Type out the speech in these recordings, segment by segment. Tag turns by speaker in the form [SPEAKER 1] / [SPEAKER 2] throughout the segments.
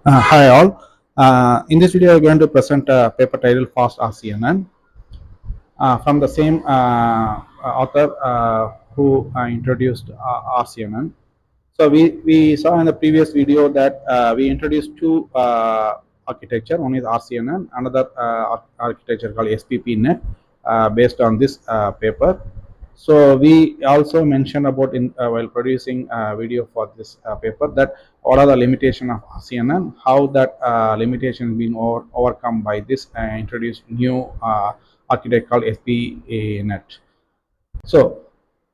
[SPEAKER 1] Hi all. In this video, I'm going to present a paper titled Fast RCNN from the same author who introduced RCNN. So we saw in the previous video that we introduced two architecture. One is RCNN, another architecture called SPPNet based on this paper. So we also mentioned about in while producing a video for this paper that what are the limitation of RCNN, how that limitation being overcome by this introduced new architecture called SPNet. So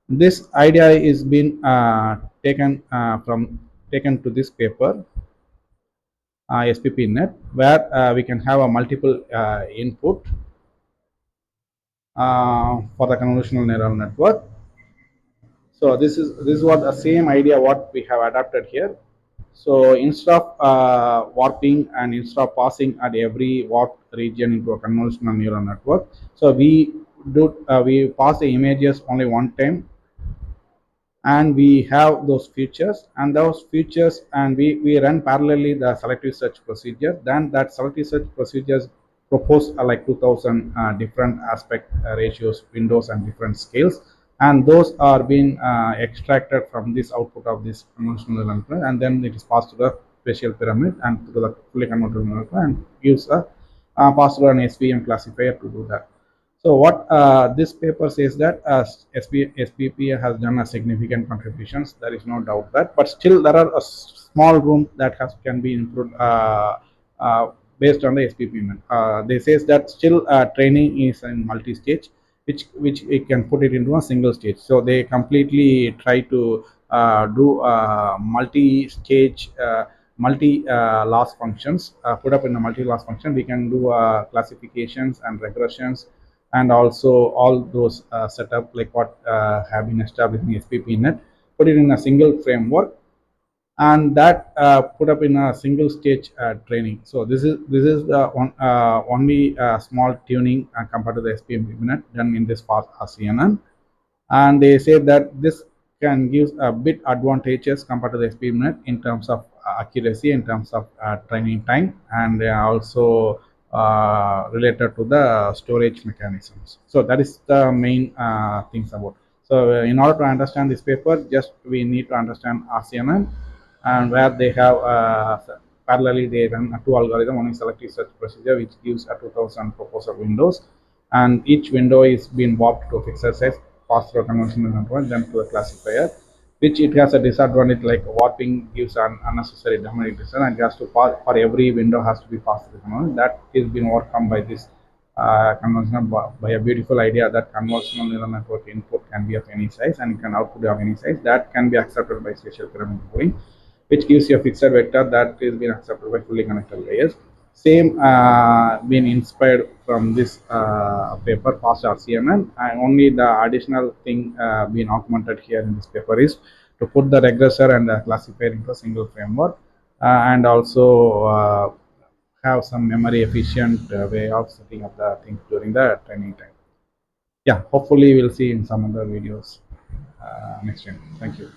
[SPEAKER 1] this idea is been taken to this paper SPPNet, where we can have a multiple input for the convolutional neural network. So this is what the same idea what we have adapted here. So instead of warping and instead of passing at every warp region into a convolutional neural network, so we pass the images only one time, and we have those features, and we run parallelly the selective search procedure. Then that selective search procedures propose like 2000 different aspect ratios windows and different scales, and those are being extracted from this output of this convolutional neural network, and then it is passed to the spatial pyramid and to the fully convolutional neural network and gives a passed to an SVM classifier to do that. So what this paper says that SPP has done a significant contributions. There is no doubt that, but still there are a small room that can be improved based on the SPP. They says that still training is in multi-stage, which it can put it into a single stage. So they completely try to do multi-stage. Multi loss functions put up in a multi-loss function. We can do classifications and regressions, and also all those setup like what have been established in SPPNet, put it in a single framework, and that put up in a single stage training. So this is the only small tuning compared to the SPPNet done in this fast RCNN, and they say that this can give a bit advantages compared to the experiment in terms of accuracy, in terms of training time, and also related to the storage mechanisms. So that is the main things about. So in order to understand this paper, just we need to understand RCNN, and where they have parallelly they run two algorithm. One is selective search procedure, which gives a 2000 proposal windows, and each window is being warped to a fixed size, passed through a convolutional network, then to a classifier, which it has a disadvantage like warping gives an unnecessary dynamic distance, and it has to pass for every window has to be passed through the convolution. That is being overcome by this convolutional by a beautiful idea that convolutional neural network input can be of any size and it can output of any size that can be accepted by spatial pyramid coding, which gives you a fixed vector that is being accepted by fully connected layers. Same been inspired from this paper, Fast RCNN, and only the additional thing being augmented here in this paper is to put the regressor and the classifier into a single framework, and also have some memory efficient way of setting up the things during the training time. Yeah, hopefully we'll see in some other videos next time. Thank you.